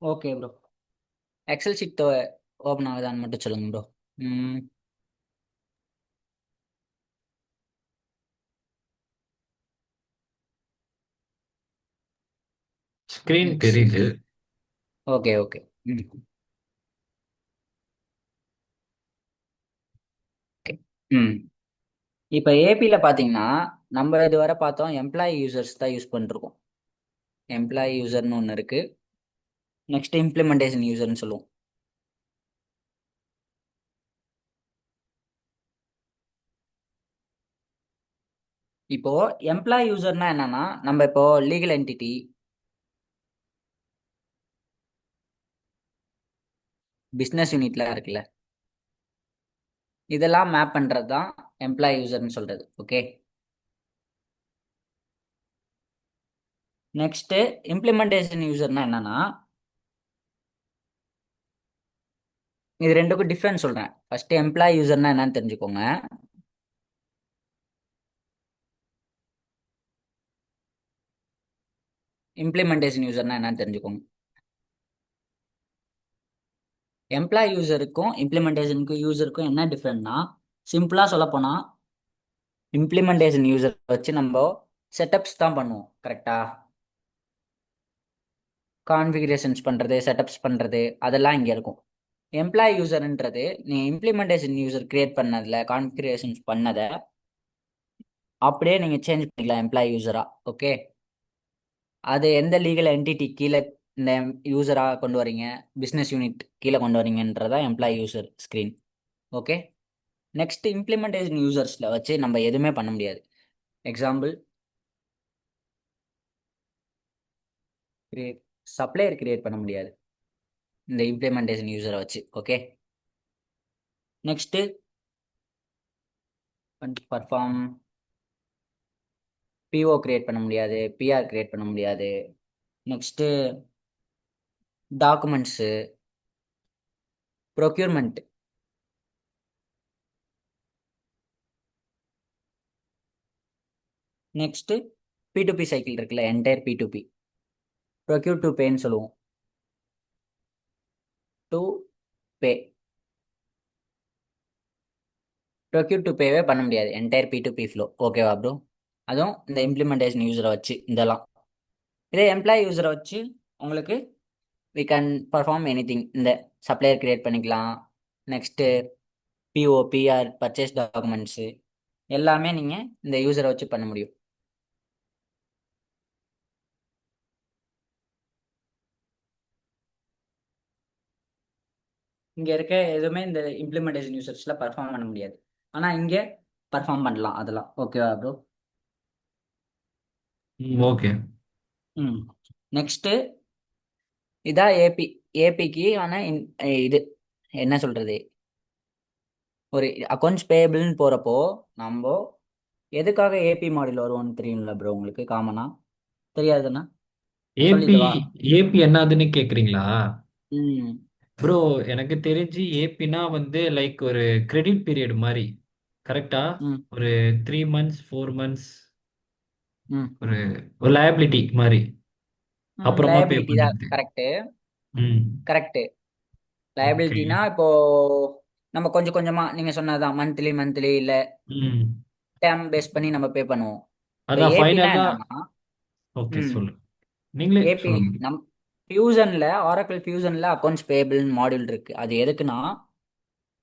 Okay bro. Excel sheet open ஆகுதான்னு மட்டும் சொல்லுங்க ப்ரோ. ம். Screen Excel. தெரியுது. Okay okay. ம். ஓகே. ம். இப்போ ஏபியில் பார்த்தீங்கன்னா நம்ம இதுவரை பார்த்தோம் எம்ப்ளாயி யூசர்ஸ் தான் யூஸ் பண்ணிருக்கோம். எம்ப்ளாயி யூசர்னு ஒன்று இருக்கு. நெக்ஸ்ட் இம்ப்ளிமெண்டேஷன் யூசர்னு சொல்லுவோம். இப்போ எம்ப்ளாயி யூசர்னா என்னன்னா நம்ம இப்போ லீகல் என்டிட்டி, பிஸ்னஸ் யூனிட்லாம் இருக்குல்ல, இதெல்லாம் மேப் பண்ணுறது தான் எம்ப்ளாயி யூசர்னு சொல்றது. ஓகே. நெக்ஸ்ட் இம்ப்ளிமெண்டேஷன் யூசர்னா என்னன்னா, இது ரெண்டுக்கும் டிஃப்ரெண்ட் சொல்றேன். ஃபர்ஸ்ட் எம்ப்ளாயி யூசர்னா என்னன்னு தெரிஞ்சுக்கோங்க. இம்ப்ளிமெண்டேஷன் யூசர்னா என்னன்னு தெரிஞ்சுக்கோங்க. எம்ப்ளாயி யூசருக்கும் இம்ப்ளிமெண்டேஷனுக்கும் யூசருக்கும் என்ன டிஃப்ரெண்ட்னா, சிம்பிளா சொல்ல போனா இம்ப்ளிமெண்டேஷன் யூசர் வச்சு நம்ம செட்டப்ஸ் தான் பண்ணுவோம். கரெக்டா? கான்ஃபிகரேஷன்ஸ் பண்றது, செட்டப்ஸ் பண்றது, அதெல்லாம் இங்க இருக்கும். எம்ப்ளாயி யூசர்ன்றது நீ இம்ப்ளிமெண்டேஷன் யூசர் கிரியேட் பண்ணதுல கான்ஃபிகரேஷன்ஸ் பண்ணதை அப்படியே நீங்க சேஞ்ச் பண்ணிக்கலாம் எம்ப்ளாயி யூசரா. ஓகே. அது எந்த லீகல் என்டிட்டி கீழே இந்த யூசரா கொண்டு வரீங்க, பிஸ்னஸ் யூனிட் கீழே கொண்டு வரீங்கன்றதா employee user screen. Okay. Next implementation யூசர்ஸ்ல வச்சு நம்ம எதுவுமே பண்ண முடியாது. எக்ஸாம்பிள், கிரியேட் சப்ளையர் கிரியேட் பண்ண முடியாது இந்த இம்ப்ளிமெண்டேஷன் யூசரை வச்சு. Okay. Next perform, PO create பண்ண முடியாது, பிஆர் கிரியேட் பண்ண முடியாது. Next documents, procurement. Next P to P cycle இருக்குல்ல, entire P to P, procure to பேன்னு சொல்லுவோம். டு பே, ப்ரொக்யூர் டு பேவே பண்ண முடியாது entire P to P flow. ஓகேவா ப்ரோ? அதுவும் இந்த இம்ப்ளிமெண்டேஷன் யூசரை வச்சு இதெல்லாம். இதே எம்ப்ளாயி யூசரை வச்சு உங்களுக்கு we can perform anything. இந்த சப்ளையர் கிரியேட் பண்ணிக்கலாம். Next PO, PR, purchase documents, எல்லாமே நீங்கள் இந்த யூசரை வச்சு பண்ண முடியும். இங்கே இருக்க எதுவுமே இந்த இம்ப்ளிமெண்டேஷன் யூசர்ஸில் பர்ஃபார்ம் பண்ண முடியாது. ஆனால் இங்கே பர்ஃபார்ம் பண்ணலாம் அதெல்லாம். ஓகேவா ப்ரோ? ஓகே. ம். நெக்ஸ்ட்டு இதான் ஏபி. ஏபிக்கு ஆனால் இது என்ன சொல்கிறது, ஒரு அக்கௌண்ட்ஸ் பேபிள்னு போகிறப்போ நம்ம எதுக்காக ஏபி மாடல் வருவோம்னு தெரியும்ல ப்ரோ உங்களுக்கு காமனா? தெரியாதுன்னா ஏபி சொல்லிட்டு வா. ஏபி என்னதுன்னு கேக்குறீங்களா? ம். ப்ரோ, எனக்கு தெரிஞ்சு ஏபினா வந்து லைக் ஒரு கிரெடிட் பீரியட் மாதிரி. கரெக்டா? ம். ஒரு 3 months 4 months, ம். ஒரு ஒரு லயபிலிட்டி மாதிரி. ம். அப்புறமா பே லயபிலிட்டி தான். பண்றது. கரெக்டு. ம். கரெக்டு. ஓகே. லயபிலிட்டினா இப்போ நம்ம கொஞ்சம் கொஞ்சமா நீங்க சொன்னதுதான் மந்த்லி மந்த்லி இல்ல ம். டேம் பேஸ் பண்ணி நம்ம பே பண்ணுவோம். இப்போ அதான் ஏபினா ஃபைனலா. என்னன்னா, ஓகே, ம், சொல்லு. நீங்களே ஏபி சொல்லுங்க. நம் ஃபியூசன்ல, ஆரக்கிள் ஃபியூசன்ல அக்கௌண்ட்ஸ் பேபிள் மாடியூல் இருக்கு. அது எதுக்குன்னா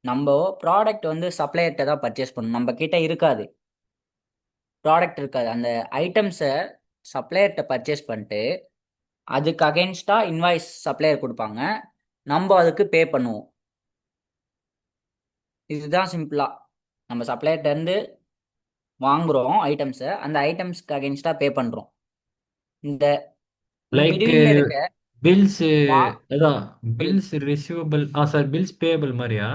நம்ம ப்ராடக்ட் வந்து சப்ளையர்கிட்ட தான் பர்ச்சேஸ் பண்ணணும், நம்ம கிட்ட இருக்காது. ப்ராடக்ட் இருக்காது. அந்த ஐட்டம்ஸை சப்ளையர்கிட்ட பர்ச்சேஸ் பண்ணிட்டு அதுக்கு அகேன்ஸ்டா இன்வாய்ஸ் சப்ளையர் கொடுப்பாங்க, நம்ம அதுக்கு பே பண்ணுவோம். இதுதான் சிம்பிளா. நம்ம சப்ளையர்ட்ட இருந்து வாங்குறோம் ஐட்டம்ஸை, அந்த ஐட்டம்ஸ்க்கு அகேன்ஸ்டா பே பண்றோம். இந்த லைக் மிடில்ல இருக்க பில்ஸ். வா அதான். புரியுது. Bills receivable. Sir, bills payable மாதிரியா?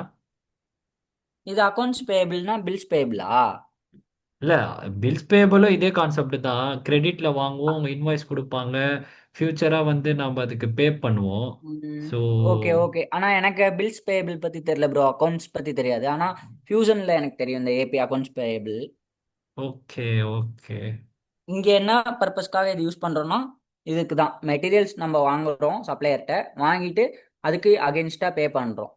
இது அக்கௌண்ட்ஸ் பேபிள்னா பில்ஸ் பேபிளா? இல்ல, பில்ஸ் பேயபிளும் இதே கான்செப்ட் தான். கிரெடிட்ல வாங்குவோம், அவங்க இன்வாய்ஸ் கொடுப்பாங்க. ஃபியூச்சரா வந்து நம்ம அதுக்கு பே பண்ணுவோம். So okay okay. ஆனா எனக்கு பில்ஸ் பேபிள் பத்தி தெரியல ப்ரோ, அக்கௌண்ட்ஸ் பத்தி தெரியாது. ஆனா ஃபியூசன்ல எனக்கு தெரியும் இந்த AP accounts payable. Okay, okay. இங்க என்ன பர்பஸ்க்காக இது யூஸ் பண்றோம்னா, இதுக்கு தான் மெட்டீரியல்ஸ் நம்ம வாங்குறோம் சப்ளையர்கிட்ட, வாங்கிட்டு அதுக்கு அகென்ஸ்டா பே பண்றோம்.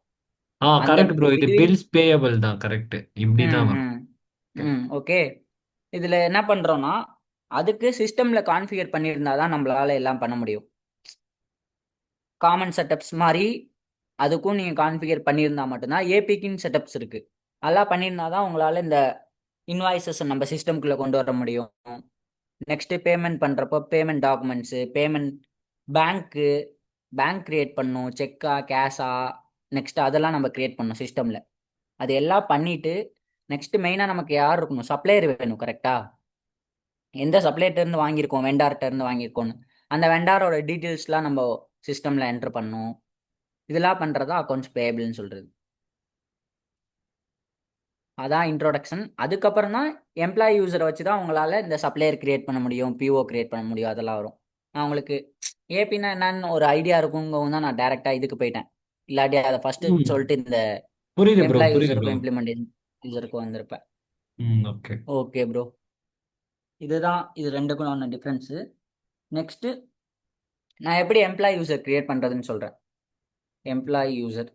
அந்த கரெக்ட் ப்ரோ. இது பிட்வீன். பில்ஸ் பேயபிள் தான். கரெக்ட். இப்படி ம் தான் வரும். ம் ஓகே. ம் ஓகே. இதுல என்ன பண்றோம்னா, அதுக்கு சிஸ்டம்ல கான்ஃபிகர் பண்ணியிருந்தா தான் நம்மளால எல்லாம் பண்ண முடியும். காமன் செட்டப்ஸ் மாதிரி அதுக்கும் நீங்க கான்ஃபிகர் பண்ணியிருந்தா மட்டும்தான். ஏபிக்குன்னு செட்டப்ஸ் இருக்கு, அதெல்லாம் பண்ணியிருந்தா தான் உங்களால இந்த இன்வாய்ஸஸ் நம்ம சிஸ்டம்குள்ள கொண்டு வர முடியும். நெக்ஸ்ட் பேமெண்ட் பண்றப்போ பேமெண்ட் டாக்குமெண்ட்ஸ், பேமெண்ட், பேங்க்கு, பேங்க் கிரியேட் பண்ணும், செக்கா கேஷா, நெக்ஸ்ட் அதெல்லாம் நம்ம கிரியேட் பண்ணணும் சிஸ்டம்ல. அது எல்லாம் பண்ணிட்டு நெக்ஸ்ட் மெயினா நமக்கு யார் இருக்கணும், சப்ளையர் வேணும் கரெக்டா. எந்த சப்ளையர்ட்ட இருந்து வாங்கியிருக்கோம், வெண்டார்ட்ட இருந்து வாங்கியிருக்கோம்னு அந்த வெண்டாரோட டீட்டெயில்ஸ்லாம் நம்ம சிஸ்டம்ல என்டர் பண்ணணும். இதெல்லாம் பண்றதா அக்கௌண்ட்ஸ் பேயபிள்னு சொல்றது. அதான் இன்ட்ரோடக்ஷன். அதுக்கப்புறம் தான் எம்ப்ளாயி யூசரை வச்சு தான் உங்களால இந்த சப்ளையர் கிரியேட் பண்ண முடியும், பிஓ கிரியேட் பண்ண முடியும், அதெல்லாம் வரும். நான் உங்களுக்கு ஏபின்னா என்னன்னு ஒரு ஐடியா இருக்குங்கவும் தான் நான் டைரக்டா இதுக்கு போயிட்டேன். இல்லாட்டி அதை ஃபர்ஸ்ட் ம். சொல்லிட்டு இந்த புரியுது ப்ரோ. எம்ப்ளாயி புரியுது ப்ரோ. யூசருக்கும் இம்ப்ளிமெண்டேஷன் யூசருக்கும் வந்திருப்பேன். ஓகே. Okay bro. இதுதான் இது ரெண்டுக்கும் ஒன்று டிஃப்ரென்ஸு. நெக்ஸ்ட் நான் எப்படி எம்ப்ளாயி யூசர் கிரியேட் பண்றதுன்னு சொல்றேன். எம்ப்ளாயி யூசர்,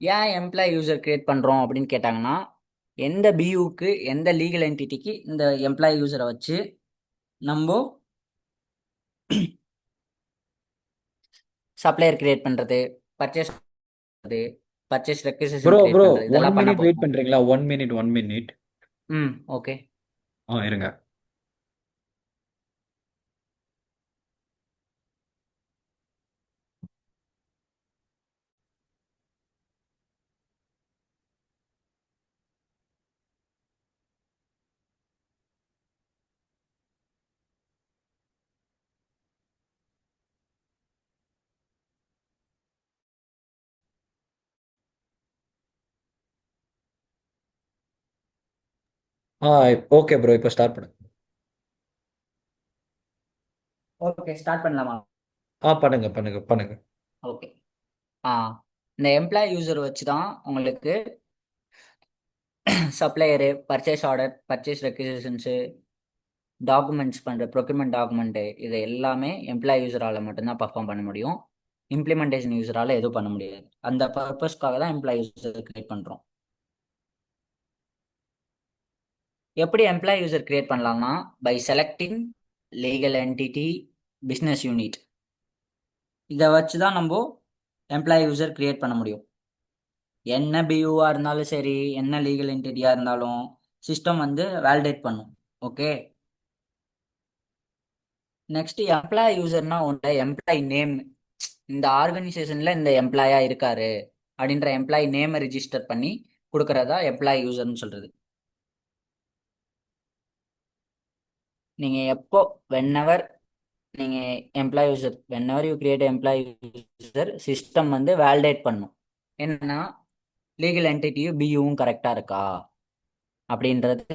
ஏன் எம்ப்ளாயி யூசர் கிரியேட் பண்றோம் அப்படின்னு கேட்டாங்கன்னா, எந்த பியூக்கு எந்த லீகல் என்டிட்டிக்கு இந்த எம்ப்ளாயி யூசரை வச்சு நம்ம சப்ளையர் கிரியேட் பண்றது, பர்ச்சேஸ் பண்றது, purchase requisition bro create bro பண்றது, ஒன் இதெல்லாம் பண்ண மினிட் வெயிட் போறோம். பண்றீங்களா? 1 மினிட், 1 மினிட். ஓகே. இருங்க. ஆ ஓகே ப்ரோ. இப்போ ஸ்டார்ட் பண்ணுங்க. ஓகே ஸ்டார்ட் பண்ணலாமா? பண்ணுங்க பண்ணுங்க பண்ணுங்க. ஓகே. ஆ இந்த எம்ப்ளாயி யூசர் வச்சு தான் உங்களுக்கு supplier, purchase order, purchase requisitions, documents பண்ணுற ப்ரொக்யூர்மெண்ட் டாக்குமெண்ட்டு, இது எல்லாமே எம்ப்ளாயி யூசரால் மட்டும்தான் பர்ஃபார்ம் பண்ண முடியும். இம்ப்ளிமெண்டேஷன் யூசரால் எதுவும் பண்ண முடியாது. அந்த பர்பஸ்க்காக தான் எம்ப்ளாயி யூசர் கிரியேட் பண்ணுறோம். எப்படி எம்ப்ளாயி யூசர் கிரியேட் பண்ணலாம்னா, by selecting legal entity, business unit, இதை வச்சு தான் நம்ம எம்ப்ளாயி யூசர் கிரியேட் பண்ண முடியும். என்ன பியூவா இருந்தாலும் சரி, என்ன லீகல் என்டிட்டியா இருந்தாலும் சிஸ்டம் வந்து வேலிடேட் பண்ணும். ஓகே. நெக்ஸ்ட் எம்ப்ளாயி யூசர்னா ஒன்று எம்ப்ளாயி நேம், இந்த ஆர்கனைசேஷன்ல இந்த எம்ப்ளாயா இருக்காரு அப்படின்ற எம்ப்ளாயி நேமை ரிஜிஸ்டர் பண்ணி கொடுக்கறதா எம்ப்ளாயி யூசர்னு சொல்றது. நீங்க எப்போ, வென்எவர் நீங்க employee user, whenever you create employee user, system வந்து வேலிடேட் பண்ணும். என்னன்னா லீகல் என்டிட்டியும் பியூவும் கரெக்டா இருக்கா அப்படின்றது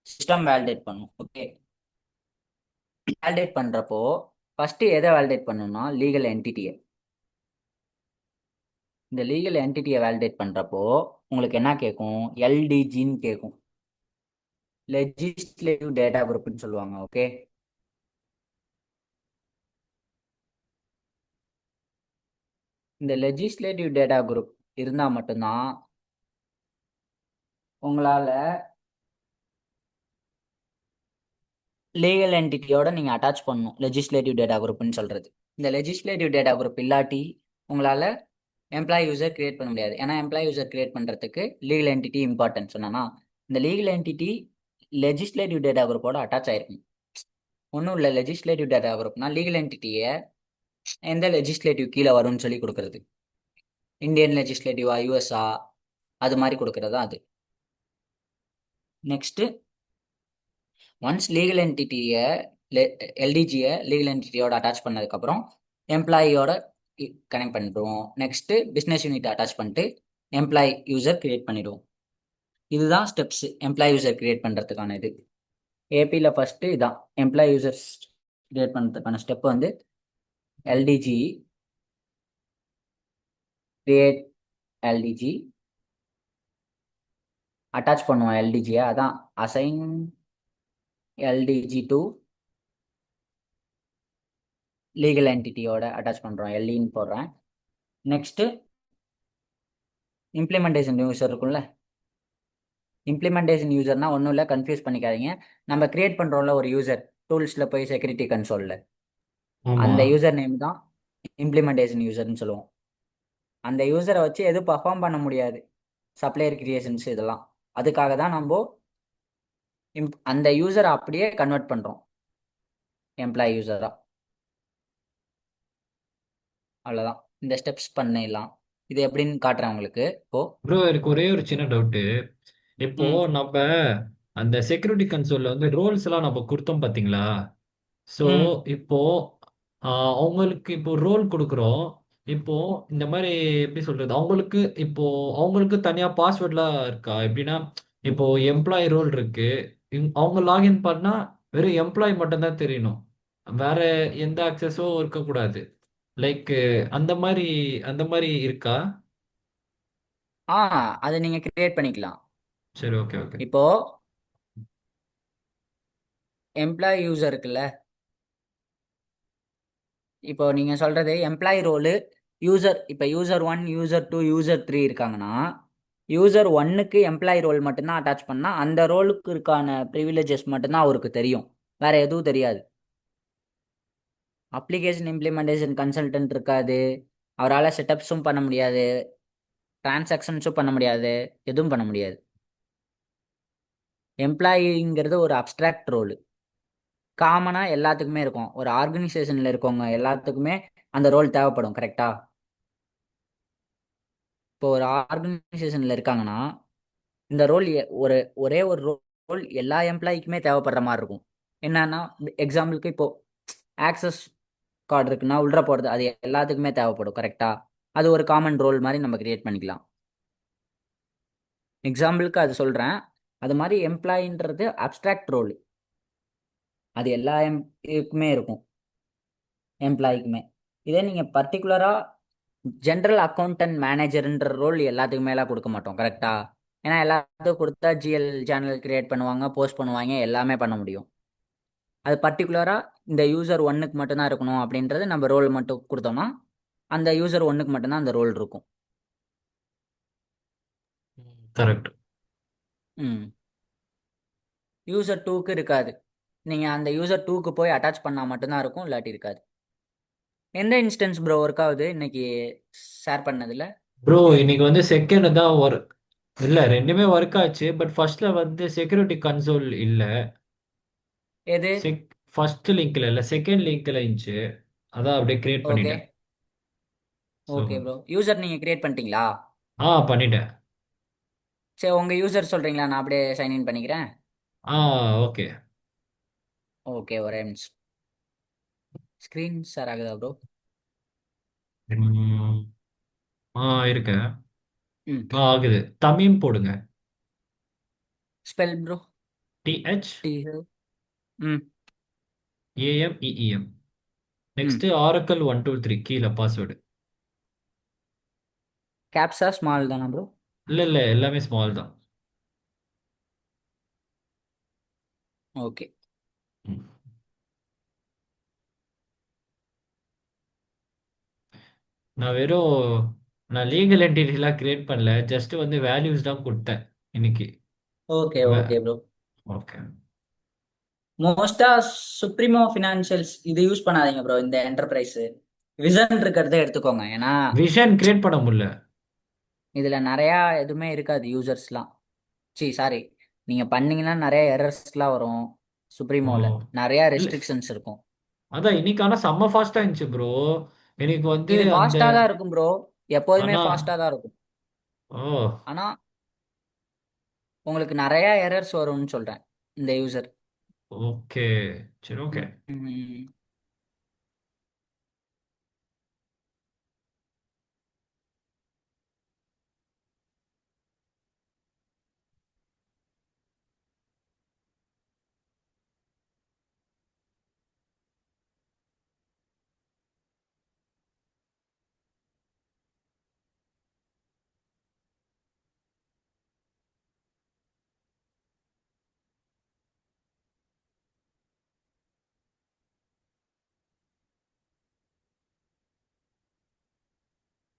சிஸ்டம் வேலிடேட் பண்ணும். ஓகே. வேலிடேட் பண்றப்போ ஃபர்ஸ்ட் எதை வேலிடேட் பண்ணணும்னா லீகல் என்டிட்டியை. இந்த லீகல் என்டிட்டியை வேலிடேட் பண்றப்போ உங்களுக்கு என்ன கேட்கும், எல்டிஜின்னு கேட்கும். லெஜிஸ்லேட்டிவ் டேட்டா குரூப்னு சொல்லுவாங்க. ஓகே. இந்த லெஜிஸ்லேட்டிவ் டேட்டா குரூப் இருந்தா மட்டும்தான் உங்களால லீகல் என்டிட்டியோட நீங்க அட்டாச் பண்ணணும். லெஜிஸ்லேட்டிவ் டேட்டா குரூப்னு சொல்றது. இந்த லெஜிஸ்லேட்டிவ் டேட்டா குரூப் இல்லாட்டி உங்களால எம்ப்ளாயி யூசர் கிரியேட் பண்ண முடியாது. ஏன்னா எம்ப்ளாயி யூசர் கிரியேட் பண்றதுக்கு லீகல் என்டிட்டி இம்பார்ட்டன்ட் சொன்னா, இந்த லீகல் என்டிட்டி லெஜிஸ்லேட்டிவ் டேட்டா குரூப்போட அட்டாச் ஆயிருக்கும். ஒன்றும் இல்லை, லெஜிஸ்லேட்டிவ் டேட்டா குரூப்னா லீகல் என்டிட்டியை எந்த லெஜிஸ்லேட்டிவ் கீழே வரும்னு சொல்லி கொடுக்கறது. இந்தியன் லெஜிஸ்லேட்டிவா, யூஎஸ்ஆ, அது மாதிரி கொடுக்கறது தான் அது. நெக்ஸ்ட் ஒன்ஸ் லீகல் என்டிட்டியை, எல்டிஜியை லீகல் என்டிட்டியோட அட்டாச் பண்ணதுக்கப்புறம் எம்ப்ளாயியோட கனெக்ட் பண்ணிடுவோம். நெக்ஸ்ட் பிஸ்னஸ் யூனிட் அட்டாச் பண்ணிட்டு எம்ப்ளாயி யூசர் கிரியேட் பண்ணிடுவோம். இதுதான் ஸ்டெப்ஸ் எம்ப்ளாயி யூசர் கிரியேட் பண்ணுறதுக்கான இது. ஏபியில் ஃபர்ஸ்ட் இதான் எம்ப்ளாயி யூசர்ஸ் கிரியேட் பண்ணுறதுக்கான ஸ்டெப் வந்து எல்டிஜி, கிரியேட் எல்டிஜி, அட்டாச் பண்ணுவோம் எல்டிஜியை. அதான் அசைன் எல்டிஜி டு லீகல் என்டிட்டியோட அட்டாச் பண்ணுறோம், எல்இன்னு போடுறேன். நெக்ஸ்ட்டு இம்ப்ளிமெண்டேஷன் யூசர் இருக்கும்ல. இம்ப்ளிமெண்டேஷன் யூசர்னா ஒன்றும் இல்லை, கன்ஃபியூஸ் பண்ணிக்காதீங்க. நம்ம கிரியேட் பண்ணுறோம்ல ஒரு யூசர், டூல்ஸில் போய் செக்யூரிட்டி கன்சோலில், ஆமா. அந்த யூசர் நேம் தான் இம்ப்ளிமெண்டேஷன் யூசர்னு சொல்லுவோம். அந்த யூசரை வச்சு எதுவும் பர்ஃபார்ம் பண்ண முடியாது, சப்ளையர் கிரியேஷன்ஸ் இதெல்லாம். அதுக்காக தான் நம்ம அந்த யூசரை அப்படியே கன்வெர்ட் பண்ணுறோம் எம்ப்ளாயி யூசராக. அவ்வளோதான், இந்த ஸ்டெப்ஸ் பண்ணிடலாம். இது எப்படின்னு காட்டுறேன் உங்களுக்கு இப்போ. ப்ரோ எனக்கு ஒரே ஒரு சின்ன டவுட்டு. இப்போ ம். நம்ம அந்த செக்யூரிட்டி கன்சோல்ல வந்து ரோல்ஸ் எல்லாம் நம்ம கொடுத்தோம் பாத்தீங்களா? ஸோ ம். இப்போ அவங்களுக்கு இப்போ ரோல் கொடுக்குறோம். இப்போ இந்த மாதிரி எப்படி சொல்றது, அவங்களுக்கு இப்போ அவங்களுக்கு தனியா பாஸ்வேர்ட்லாம் இருக்கா? எப்படின்னா இப்போ எம்ப்ளாயி ரோல் இருக்கு. அவங்க லாகின் பண்ணா வெறும் எம்ப்ளாயி மட்டும் தான் தெரியணும், வேற எந்த அக்சஸும் இருக்கக்கூடாது. லைக் அந்த மாதிரி அந்த மாதிரி இருக்கா? ஆ, அதை நீங்கள் கிரியேட் பண்ணிக்கலாம். சரி, ஓகே, ஓகே. இப்போ எம்ப்ளாயி யூசர் இருக்குல்ல, இப்போ நீங்க சொல்றது எம்ப்ளாயி ரோலு. யூசர், இப்போ யூசர் 1, யூசர் 2, யூசர் 3 இருக்காங்கன்னா, யூசர் 1க்கு எம்ப்ளாயி ரோல் மட்டும்தான் அட்டாச் பண்ணா அந்த ரோலுக்கு இருக்கான ப்ரிவிலேஜஸ் மட்டும்தான் அவருக்கு தெரியும், வேற எதுவும் தெரியாது. அப்ளிகேஷன் இம்ப்ளிமெண்டேஷன் கன்சல்டன்ட் இருக்காது, அவரால் செட்டப்ஸும் பண்ண முடியாது, டிரான்சாக்ஷன்ஸும் பண்ண முடியாது, எதுவும் பண்ண முடியாது. எம்ப்ளாயிங்கிறது ஒரு அப்ஸ்ட்ராக்ட் ரோல், காமனாக எல்லாத்துக்குமே இருக்கும். ஒரு ஆர்கனைசேஷனில் இருக்கவங்க எல்லாத்துக்குமே அந்த ரோல் தேவைப்படும், கரெக்டா? இப்போ ஒரு ஆர்கனைசேஷனில் இருக்காங்கன்னா இந்த ரோல் ஒரே ஒரு ரோல் எல்லா எம்ப்ளாய்க்குமே தேவைப்படுற மாதிரி இருக்கும். என்னன்னா, எக்ஸாம்பிளுக்கு இப்போ ஆக்சஸ் கார்டு இருக்குன்னா உள்ள போகிறது அது எல்லாத்துக்குமே தேவைப்படும், கரெக்டா? அது ஒரு காமன் ரோல் மாதிரி நம்ம கிரியேட் பண்ணிக்கலாம். எக்ஸாம்பிளுக்கு அது சொல்கிறேன். அது மாதிரி எம்ப்ளாயின்றது அப்ஸ்ட்ராக்ட் ரோல், அது எல்லா இதுக்குமே இருக்கும், எம்ப்ளாய்க்குமே. இதே நீங்கள் பர்டிகுலராக ஜென்ரல் அக்கௌண்டன்ட் மேனேஜர்ன்ற ரோல் எல்லாத்துக்குமே எல்லாம் கொடுக்க மாட்டோம், கரெக்டா? ஏன்னா எல்லாத்துக்கும் கொடுத்தா ஜிஎல் சேனல் கிரியேட் பண்ணுவாங்க, போஸ்ட் பண்ணுவாங்க, எல்லாமே பண்ண முடியும். அது பர்டிகுலராக இந்த யூசர் 1க்கு மட்டும்தான் இருக்கணும் அப்படின்றது நம்ம ரோல் மட்டும் கொடுத்தோம்னா அந்த யூசர் 1க்கு மட்டும்தான் அந்த ரோல் இருக்கும். கரெக்ட். ம். யூசர் 2க்கு இருக்காது, நீங்கள் அந்த யூசர் 2க்கு போய் அட்டாச் பண்ணால் மட்டும்தான் இருக்கும், இல்லாட்டி இருக்காது. எந்த இன்ஸ்டன்ஸ் ப்ரோ ஒர்க் ஆகுது இன்னைக்கு ஷேர் பண்ணதில்ல? ப்ரோ இன்னைக்கு வந்து செகண்ட் தான் ஒர்க். இல்ல ரெண்டுமே ஒர்க் ஆச்சு, பட் ஃபர்ஸ்ட்ல வந்து செக்யூரிட்டி கன்சோல் இல்ல. எது? செக் ஃபர்ஸ்ட் லிங்க்ல இல்ல, செகண்ட் லிங்க்ல இருந்துச்சு. அதான் அப்படியே கிரியேட் ஓகே. பண்ணிட்டேன். ஸோ ஓகே ப்ரோ, யூசர் நீங்கள் கிரியேட் பண்ணிட்டீங்களா? பண்ணிட்டேன். சரி, உங்கள் யூசர் சொல்கிறீங்களா, நான் அப்படியே சைன்இன் பண்ணிக்கிறேன். ஆ, ஓகே. ஓகே, ஒரே நிமிஷம். ஸ்க்ரீன் ஷேர் ஆகுதா ப்ரோ? ம், இருக்கு. ம். ஆகுது. தமிம் போடுங்க. Spell bro. T H T. ம். ஏஎம்இஇஎம். ம். நெக்ஸ்ட் ஆரக்கல் 123 கீழே பாஸ்வேர்டு. கேப்ஸா ஸ்மால் தானா ப்ரோ? இல்ல இல்ல, எல்லாமே ஸ்மால் தான். ஓகே. ம். நான் வெறும் நான் லீகல் என்டிட்டிலாம் கிரியேட் பண்ணல, ஜஸ்ட் வந்து வேல்யூஸ் தான் கொடுத்தேன் இன்னைக்கு. ஓகே. Okay bro. ஓகே. மோஸ்டா சுப்ரீமோ ஃபினான்ஷியல்ஸ் இது யூஸ் பண்ணாதீங்க ப்ரோ, இந்த என்டர்பிரைஸ். விசன் இருக்கிறத எடுத்துக்கோங்க, ஏன்னா விஷன் கிரியேட் பண்ண முடியல. இதுல நிறைய எதுவுமே இருக்காது யூசர்ஸ்லாம். சாரி, நீங்க பண்ணீங்கன்னா நிறைய எரர்ஸ்லாம் வரும். ஓ, சுப்ரீமோல நிறைய இல்ல ரெஸ்ட்ரிக்ஷன்ஸ் இருக்கும். அதான் இன்னைக்கு ஆனா செம்ம ஃபாஸ்டா இருந்துச்சு ப்ரோ. எனக்கு வந்து இது அந்த ஃபாஸ்டா தான் இருக்கும் ப்ரோ, எப்போதுமே ஆனா ஃபாஸ்டா தான் இருக்கும். ஓ, ஆனா உங்களுக்கு நிறைய எரர்ஸ் வரும்னு சொல்றேன், இந்த யூசர். ஓகே. சரி, ஓகே.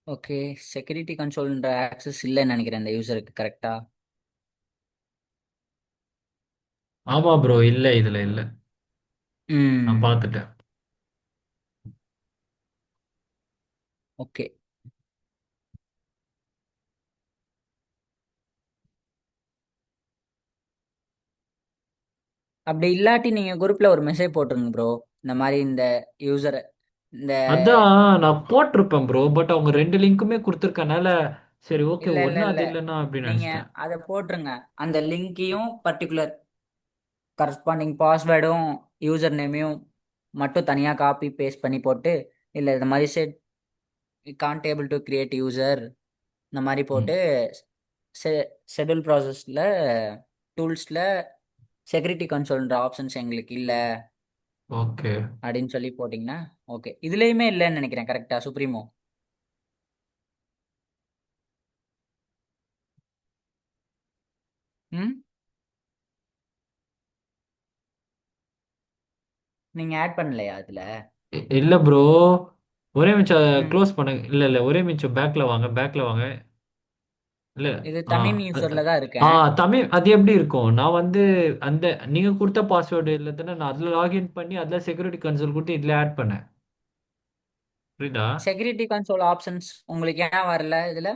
ஓகே. செக்யூரிட்டி கன்சோல்ன்ற ஆக்சஸ் இல்லைன்னு நினைக்கிறேன் இந்த யூசருக்கு, கரெக்டா? ஆமா ப்ரோ. இல்ல இதுல இல்ல. நான் ம். பார்த்துட்டேன். ஓகே. அப்படி இல்லாட்டி நீங்க குரூப்ல ஒரு மெசேஜ் போட்டுருங்க ப்ரோ. இந்த மாதிரி இந்த யூசர் இந்த அதான் நான் போட்டிருப்பேன் ப்ரோ. பட் அவங்க 2 லிங்க்குமே குடுத்துருக்கனால, சரி ஓகே இல்ல இல்ல ஒண்ணு இல்ல அது இல்லன்னா அப்படின்னு நீங்க நெனச்சுட்டேன். அதை போட்டுருங்க. அந்த லிங்கையும் பர்டிகுலர் கரஸ்பாண்டிங் பாஸ்வேர்டும் யூசர் நேமையும் மட்டும் தனியாக காப்பி பேஸ்ட் பண்ணி போட்டு, இல்லை இந்த மாதிரி set can't able to create user இந்த மாதிரி ம். போட்டு ஷெட்யூல் ப்ராசஸில் டூல்ஸில் செக்யூரிட்டி கன்சோல்ன்ற ஆப்ஷன்ஸ் எங்களுக்கு இல்லை ஓகே. அப்படின்னு சொல்லி போட்டிங்கன்னா ஓகே. இதுலேயுமே இல்லைன்னு நினைக்கிறேன், கரெக்டா சுப்ரீமோ? ம். நீங்கள் ஆட் பண்ணலையா அதில்? இல்ல ப்ரோ. ஒரே நிமிஷம் ம். க்ளோஸ் பண்ணுங்க. இல்ல, இல்ல. ஒரே நிமிஷம் பேக்ல வாங்க, பேக்ல வாங்க. இல்ல. இது ஆ. தமிழ் அ அ யூசரில் தான் ஆ இருக்கேன். தமிழ் அது எப்படி இருக்கும்? நான் வந்து அந்த நீங்க குடுத்த பாஸ்வேர்ட் இல்ல தானே, நான் அதுல லாகின் பண்ணி அதுல செக்யூரிட்டி கன்சோல் குடுத்து இதுல ஆட் பண்ணேன். புரியுதா? செக்யூரிட்டி கன்சோல் ஆப்ஷன்ஸ் உங்களுக்கு ஏன் வரல இதில்?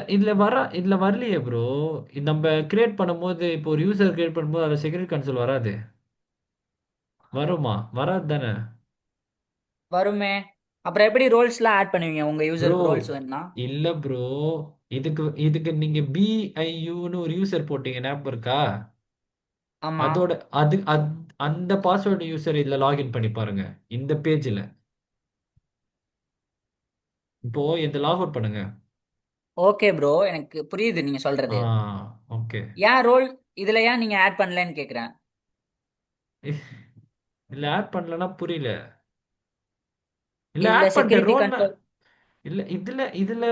இதுல வரலையே ப்ரோ. நம்ம கிரியேட் பண்ணும்போது இப்போ ஒரு யூசர் கிரியேட் பண்ணும்போது அதுல செக்யூரிட்டி கன்சோல் வராது. வருமா? வராது தானே? வருமே. அப்புறம் எப்படி ரோல்ஸ்லாம் ஆட் பண்ணுவீங்க உங்கள் ப்ரோ யூசருக்கு ரோல்ஸ் வேணும்னா? இல்ல ப்ரோ. இதுக்கு இதுக்கு நீங்க பிஐயூன்னு ஒரு யூசர் போட்டீங்க, ஞாபகம் இருக்கா? ஆமாம். அதோட அது அந்த பாஸ்வேர்டு யூசர் இதுல லாகின் பண்ணி பாருங்க. இந்த பேஜ்ல இப்போ இதை லாக் அவுட் பண்ணுங்க. ஓகே ப்ரோ, எனக்கு புரியுது நீங்கள் ஆ. சொல்கிறது. ஓகே. ஏன் ரோல் இதில் ஏன் நீங்கள் ஆட் பண்ணலன்னு கேட்குறேன். இல்ல ஆட் பண்ணலன்னா புரியல. இல்ல இதில் ஆட் பண்ணிட்டேன் செக்யூரிட்டி ரோல். கண்ட்ரோல். இல்ல இதுல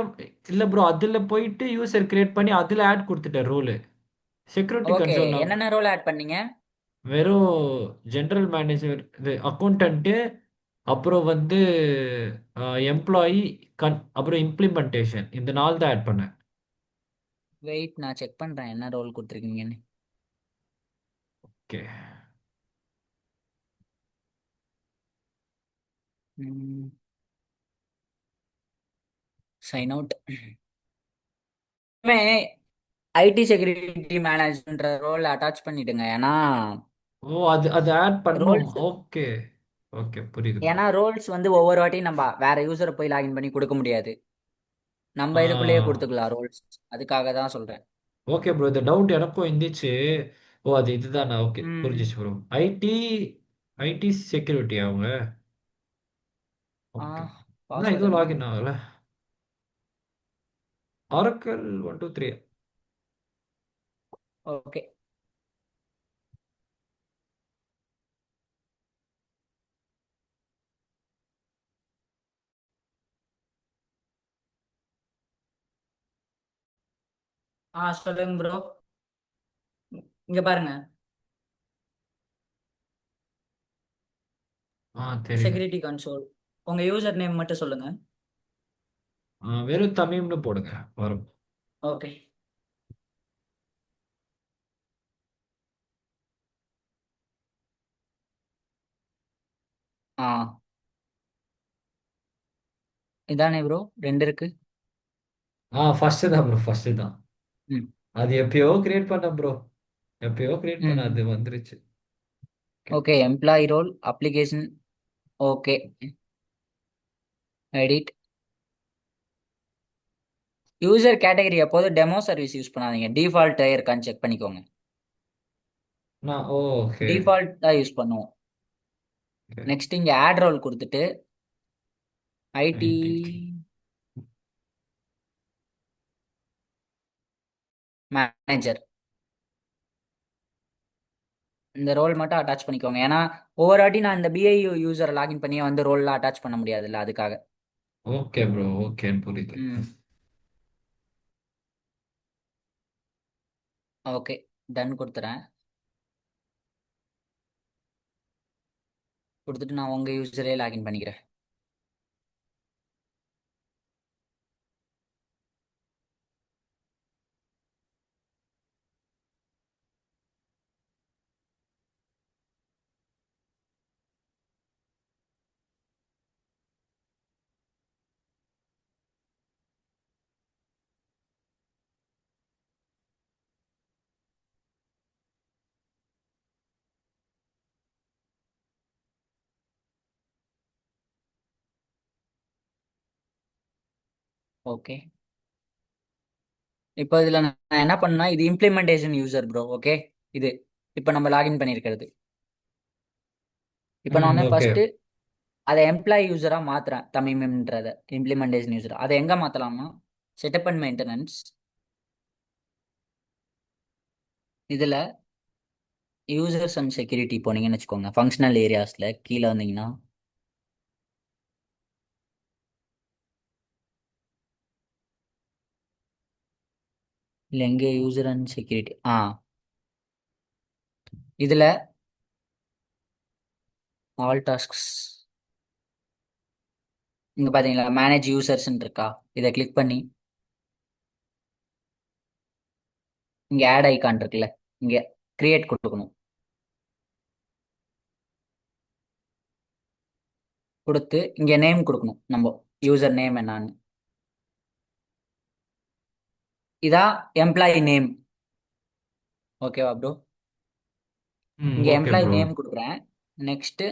இல்ல ப்ரோ. அதுல போயிட்டு யூசர் கிரியேட் பண்ணி அதுல ஆட் கொடுத்துட்டேன் ரோல். செக்யூரிட்டி ஓகே, கன்சோல் நான் என்னென்ன ரோல் ஆட் பண்ணீங்க? வெறும் ஜெனரல் மேனேஜர், இது அக்கௌண்டன்ட், அப்புறம் வந்து எம்ப்ளாயி, அப்புறம் இம்ப்ளிமெண்டேஷன், இந்த 4 தான் ஆட் பண்ணேன். வெயிட், நான் செக் பண்ணுறேன் என்ன ரோல் கொடுத்துருக்கீங்கன்னு. Okay. Sign out. IT security மேனேஜ்ன்ற ரோல் அட்டாச் பண்ணிடுங்க. ஏன்னா ஓ அது அது ஆட் பண்ணும். Roles okay. ஓகே புரியுது ப்ரோ. ஏன்னா ரோல்ஸ் வந்து ஒவ்வொரு வாட்டியும் நம்ம வேற யூசரை போய் லாகின் பண்ணி கொடுக்க முடியாது. நம்ம இதுக்குள்ளேயே ஆ. கொடுத்துக்கலாம் ரோல்ஸ். அதுக்காக தான் சொல்கிறேன். Okay bro. இந்த டவுட் எனக்கும் இருந்துச்சு. ஓ அது இதுதானா? ஓகே ம். புரிஞ்சிச்சு ப்ரோ. ஐடி ஐடி செக்யூரிட்டி அவங்க. ஆ ஓகே. என்ன பாஸ்வேர்டு இதுவும் என்ன? லாகின் ஆகல. ஆரக்கல் 1 2 3. ஓகே. சொல்லுங்க ப்ரோ. இங்க பாருங்க. தெரியுது. Security console. உங்க யூசர் நேம் மட்டும் சொல்லுங்க. வெறும் தமிழ்னு போடுங்க. வரும். ஓகே. ஆ இதானே ப்ரோ, ரெண்டு இருக்கு. ஃபர்ஸ்ட் தான் ப்ரோ. ஃபர்ஸ்ட் தான். ம். அது எப்பயோ கிரியேட் பண்ணேன் ப்ரோ. எப்பயோ கிரியேட் பண்ண ம். அது வந்துருச்சு. Okay. Okay, employee role application. Okay. Edit. User category எப்போது டெமோ சர்வீஸ் யூஸ் பண்ணாதீங்க, டிஃபால்ட் இருக்கான்னு செக் பண்ணிக்கோங்க. ஓகே. டிஃபால்ட் தான் யூஸ் பண்ணுவோம். ஓகே. நெக்ஸ்ட் இங்க ஆட் ரோல் கொடுத்துட்டு ஐடி ஐடி. மேனேஜர் இந்த ரோல் மட்டும் அட்டாச் பண்ணிக்கோங்க. ஏன்னா ஒவ்வொரு வாட்டி நான் இந்த பிஐ யூசரை லாகின் பண்ணியே வந்து ரோல்லாம் அட்டாச் பண்ண முடியாதுல்ல, அதுக்காக. Okay bro. ஓகே புரியுது. ம். ஓகே, டன் கொடுத்துறேன். கொடுத்துட்டு நான் உங்க யூசரே லாகின் பண்ணிக்கிறேன். ஓகே. இப்போ இதுல நான் என்ன பண்ணா, இது இம்ப்ளிமெண்டேஷன் யூசர் ப்ரோ. ஓகே. இது இப்போ நம்ம லாகின் பண்ணியிருக்கிறது. இப்போ நான் ம். வந்து ஓகே. ஃபர்ஸ்ட் அதை எம்ப்ளாயி யூசரா மாத்துறேன். தமிம்ன்றத இம்ப்ளிமெண்டேஷன் யூசர் அதை எங்க மாத்தலாம்னா, செட்டப் அண்ட் மெயின்டெனன்ஸ், இதுல யூசர்ஸ் அண்ட் செக்யூரிட்டி போனீங்கன்னு வச்சுக்கோங்க. ஃபங்க்ஷனல் ஏரியாஸ்ல கீழே வந்தீங்கன்னா, இல்லை எங்கே யூசர் அண்ட் செக்யூரிட்டி, இதுல ஆல் டாஸ்க்ஸ், இங்க பாத்தீங்களா மேனேஜ் யூசர்ஸ் இருக்கா, இதை கிளிக் பண்ணி இங்க ஆட் ஐகான் இருக்குல்ல, இங்க கிரியேட் கொடுக்கணும். கொடுத்து இங்க நேம் கொடுக்கணும், நம்ம யூசர் நேம் என்னன்னு. இதா எம்ப்ளாயி நேம். ஓகேவா ப்ரோ? ம். இங்க ஓகே எம்ப்ளாயி ப்ரோ. நேம் கொடுக்குறேன். நெக்ஸ்ட்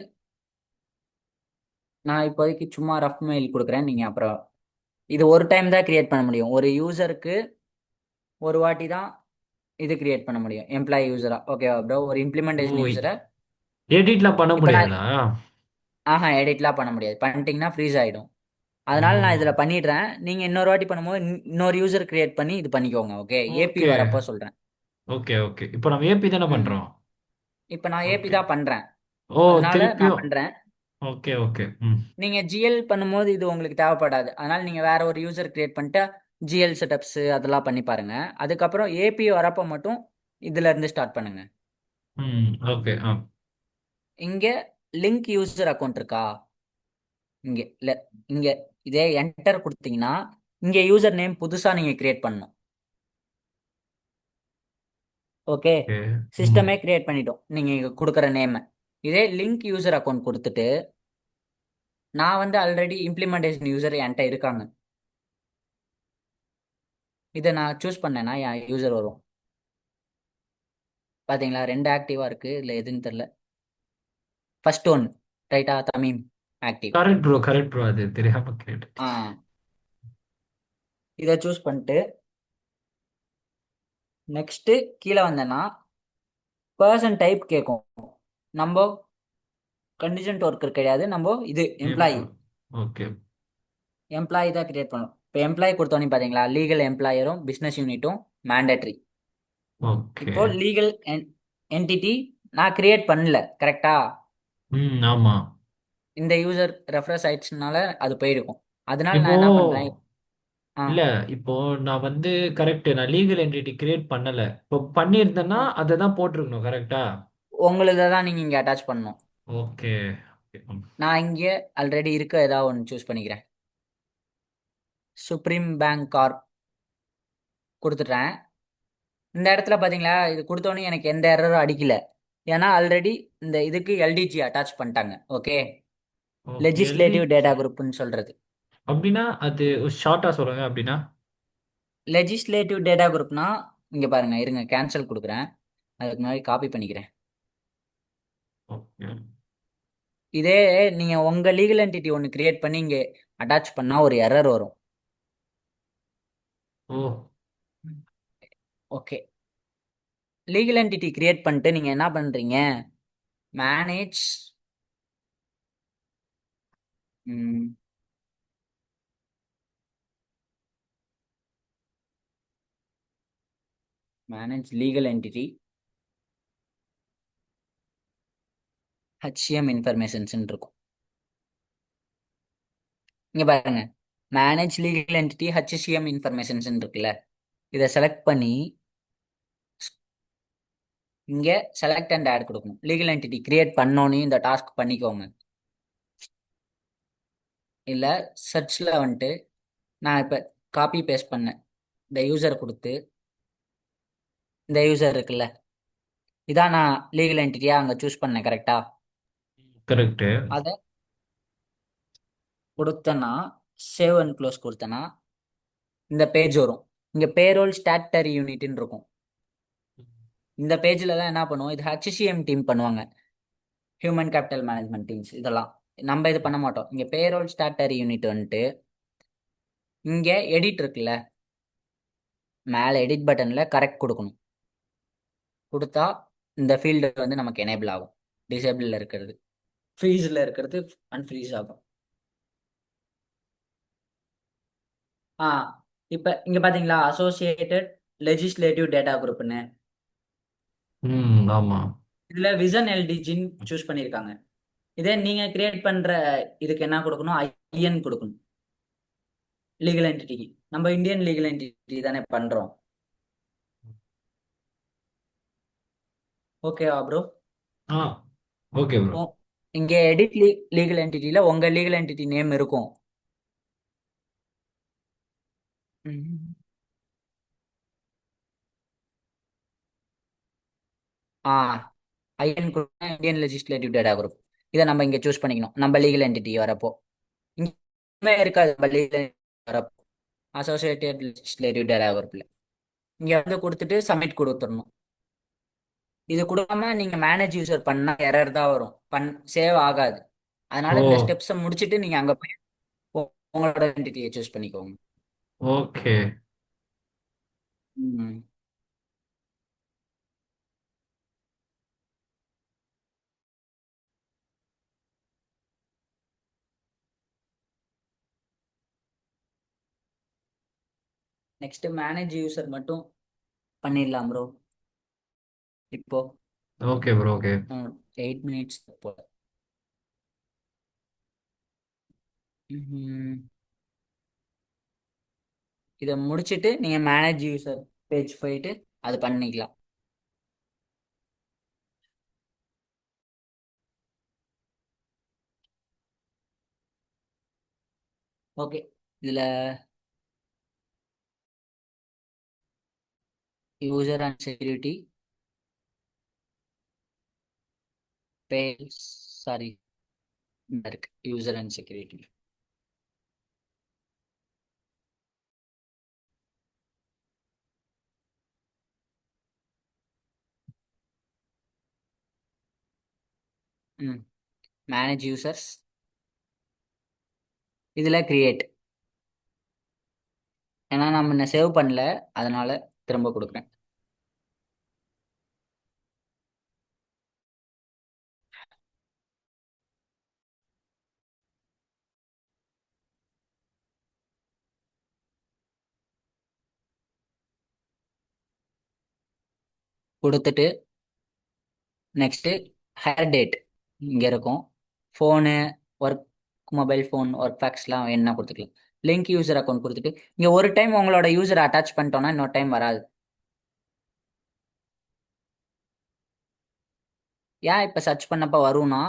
நான் இப்போதைக்கு சும்மா ரஃப் மெயில் கொடுக்குறேன். நீங்க அப்புறம் இது ஒரு டைம் தான் கிரியேட் பண்ண முடியும். ஒரு யூசருக்கு ஒரு வாட்டி தான் இது கிரியேட் பண்ண முடியும், எம்ப்ளாயி யூசரா. ஓகேவா ப்ரோ? ஒரு இம்ப்ளிமெண்டேஷன் ஓ! யூசரை எடிட்லாம் பண்ண இப்போ நான் முடியாதா? எடிட்லாம் பண்ண முடியாது. பண்ணிட்டீங்கன்னா ஃப்ரீஸ் ஆயிடும். ஓ! அதனால நான் இதுல பண்ணிடுறேன். நீங்க இன்னொரு வாட்டி பண்ணும்போது இன்னொரு யூசர் கிரியேட் பண்ணி இது பண்ணிக்கோங்க. ஓகே. AP okay. வரப்போ சொல்றேன். Okay, okay. இப்போ நம்ம ஏபி தானே ம். பண்றோம்? இப்போ நான் ஏபி ஓகே. தான் பண்றேன். ஓ! அதனால நான் திருப்பியும். பண்றேன். Okay, okay. ம். நீங்க ஜிஎல் பண்ணும்போது இது உங்களுக்கு தேவைப்படாது. அதனால நீங்க வேற ஒரு யூசர் கிரியேட் பண்ணிட்டு ஜிஎல் செட்டப்ஸ் அதெல்லாம் பண்ணி பாருங்க. அதுக்கப்புறம் ஏபி வரப்போ மட்டும் இதுல இருந்து ஸ்டார்ட் பண்ணுங்க. ம். ஓகே. இங்க லிங்க் யூசர் அக்கௌண்ட் இருக்கா, இங்க இல்ல, இங்க இதே என்டர் கொடுத்தீங்கன்னா இங்க யூசர் நேம் புதுசா நீங்க கிரியேட் பண்ணணும். ஓகே. ஓகே. ம். சிஸ்டமே கிரியேட் பண்ணிட்டோம் நீங்க இங்க கொடுக்குற நேம். இதே லிங்க் யூசர் அக்கௌண்ட் கொடுத்துட்டு, நான் வந்து ஆல்ரெடி இம்ப்ளிமெண்டேஷன் யூசர் என்கிட்ட இருக்காங்க. இதை நான் சூஸ் பண்ணேன்னா என் யூசர் வரும். பாத்தீங்களா, ரெண்டு ஆக்டிவா இருக்கு. இல்ல எதுன்னு தெரியல. ஃபர்ஸ்ட் ஒன் ரைட்டா, Tamim active. Correct bro, correct bro. அது தெரியாம கேட்டுச்சு. ஆ இதை சூஸ் பண்ணிட்டு நெக்ஸ்ட் கீழே வந்தேன்னா பர்சன் டைப் கேட்கும். நம்ம கண்டிஜென்ட் ஒர்க்கர் கிடையாது, நம்ம இது எம்ப்ளாயி. ஏப்பா. ஓகே. எம்ப்ளாயி தான் கிரியேட் பண்ணும். இப்போ எம்ப்ளாயி கொடுத்தோன்னே பாத்தீங்களா, லீகல் எம்ப்ளாயரும் பிசினஸ் யூனிட்டும் மேண்டேட்ரி. ஓகே. இப்போ லீகல் என்டிட்டி நான் கிரியேட் பண்ணல கரெக்டா. ம். ஆமா. இந்த யூசர் ரெஃப்ரெஷ் ஆயிடுச்சுனால அது போயிருக்கும். அதனால இப்போ நான் என்ன பண்றேன். ஆ இல்ல, இப்போ நான் வந்து கரெக்ட். நான் லீகல் என்டிட்டி கிரியேட் பண்ணல. இப்போ பண்ணியிருந்தேன்னா ஆ. அதை தான் போட்டிருக்கணும். கரெக்ட்டா? உங்களுதை தான் நீங்க இங்க அட்டாச் பண்ணணும். ஓகே. ஓகே. ம். நான் இங்க ஆல்ரெடி இருக்க ஏதாவது ஒன்று சூஸ் பண்ணிக்கிறேன். சுப்ரீம் பேங்க் கார்ப் கொடுத்துட்றேன். இந்த இடத்துல பாத்தீங்களா, இது கொடுத்தோன்னே எனக்கு எந்த எரரும் அடிக்கல. ஏன்னா ஆல்ரெடி இந்த இதுக்கு எல்டிஜி அட்டாச் பண்ணிட்டாங்க. ஓகே. ஓகே. லெஜிஸ்லேட்டிவ் டேட்டா குரூப்னு சொல்றது. அப்படின்னா அது ஷார்ட்டா சொல்லுங்க அப்படின்னா. லெஜிஸ்லேட்டிவ் டேட்டா குரூப்னா இங்க பாருங்க, இருங்க கேன்சல் கொடுக்குறேன். அதுக்கு முன்னாடி காப்பி பண்ணிக்கிறேன். ஓகே. இதே நீங்க உங்க லீகல் என்டிட்டி ஒன்று கிரியேட் பண்ணி இங்க அட்டாச் பண்ணா ஒரு எரர் வரும். ஓ. ஓகே. லீகல் என்டிட்டி கிரியேட் பண்ணிட்டு நீங்க என்ன பண்றீங்க, manage manage legal entity HM informations இருக்கும். இங்க பாருங்க, manage legal entity HCM informations இருக்குல்ல, இதை செலக்ட் பண்ணி இங்க செலக்ட் அண்ட் ஆட் கொடுக்கணும். லீகல் என்டிட்டி கிரியேட் பண்ணோன்னே இந்த டாஸ்க் பண்ணிக்கோங்க. இல்ல சர்ச்ல வந்துட்டு நான் இப்ப காப்பி பேஸ்ட் பண்ணேன். இந்த யூசர் கொடுத்து இந்த யூசர் இருக்குல்ல, இதான் நான் லீகல் என்டிட்டியா அங்க சூஸ் பண்ணேன் கரெக்டா. கரெக்ட். அதை கொடுத்தனா, சேவ் அண்ட் க்ளோஸ் கொடுத்தனா இந்த பேஜ் வரும். இங்க பேரோல் ஸ்டாட்டரி யூனிட்னு இருக்கும். இந்த பேஜ்ல எல்லாம் என்ன பண்ணுவோம், இது ஹெச்சிஎம் டீம் பண்ணுவாங்க. ஹியூமன் கேபிட்டல் மேனேஜ்மெண்ட் டீம்ஸ் இதெல்லாம். நம்ம இது பண்ண மாட்டோம். இங்க பேரோல் ஸ்டாட்டரி யூனிட் வந்துட்டு இங்க எடிட் இருக்குல்ல, மேல எடிட் பட்டன்ல கரெக்ட் கொடுக்கணும். கொடுத்தா இந்த ஃபீல்டு வந்து நமக்கு எனேபிள் ஆகும். டிசேபிள்ல இருக்கிறது, ஃப்ரீஸ்ல இருக்கிறது அன்ஃப்ரீஸ் ஆகும். ஆ இப்ப இங்க பாத்தீங்களா, அசோசியேட்டட் லெஜிஸ்லேட்டிவ் டேட்டா குரூப்னு. ம். ஆமா. இதுல விசன் எல்டிஜின்னு சூஸ் பண்ணியிருக்காங்க. இதே நீங்க கிரியேட் பண்ற இதுக்கு என்ன கொடுக்கணும், ஐஎன் கொடுக்கணும். லீகல் என்டிட்டிக்கு நம்ம இந்தியன் லீகல் என்டிட்டி தானே பண்றோம். ஓகேவா ப்ரோ? ஆ. Okay bro. இங்க எடிட் லீகல் என்டிட்டில உங்க லீகல் என்டிட்டி நேம் இருக்கும். ம். ஆ IN Indian legislative data group. இதை நம்ம இங்க சூஸ் பண்ணிக்கணும் நம்ம லீகல் என்டிட்டி வரப்போ. இங்கே இருக்காது நம்ம லீகல் வரப்போ, அசோசியேட்டட் லெஜிஸ்லேட்டிவ் டேட்டா குரூப்ல இங்க வந்து கொடுத்துட்டு சப்மிட் கொடுத்துடணும். இது கொடுக்காம நீங்க மேனேஜ் யூசர் பண்ணா எரர் தான் வரும், சேவ் ஆகாது. ஓ! அதனால இந்த ஸ்டெப்ஸை முடிச்சிட்டு நீங்க அங்க போய் உங்களோட என்டிட்டியை சூஸ் பண்ணிக்கோங்க. ஓகே. நெக்ஸ்ட் மேனேஜ் யூசர் மட்டும் பண்ணிடலாம் ப்ரோ. இப்போ ஓகே ப்ரோ. ஓகே. 8 மினிட்ஸ் போல. ம்ஹும். இதை முடிச்சிட்டு நீங்க மேனேஜ் யூசர் பேஜ் போயிட்டு அது பண்ணிக்கலாம். ஓகே. இதுல user and security page, sorry, இருக்கு யூசர் அண்ட் செக்யூரிட்டி. ம் மேனேஜ் யூசர்ஸ், இதுல கிரியேட். ஏன்னா நான் முன்ன சேவ் பண்ணல, அதனால திரும்ப கொடுக்குறேன். கொடுத்துட்டு நெக்ஸ்ட் ஹேர் டேட் இங்க இருக்கும். Phone, work mobile phone, work ஃபேக்ஸ்லாம் என்ன கொடுத்துக்கலாம். லிங்க் யூசர் அக்கௌண்ட் கொடுத்துட்டு இங்க ஒரு டைம் உங்களோட யூசரை அட்டாச் பண்ணிட்டோம்னா இன்னொரு டைம் வராது. ஏன் இப்ப சர்ச் பண்ணப்ப வரும்னா,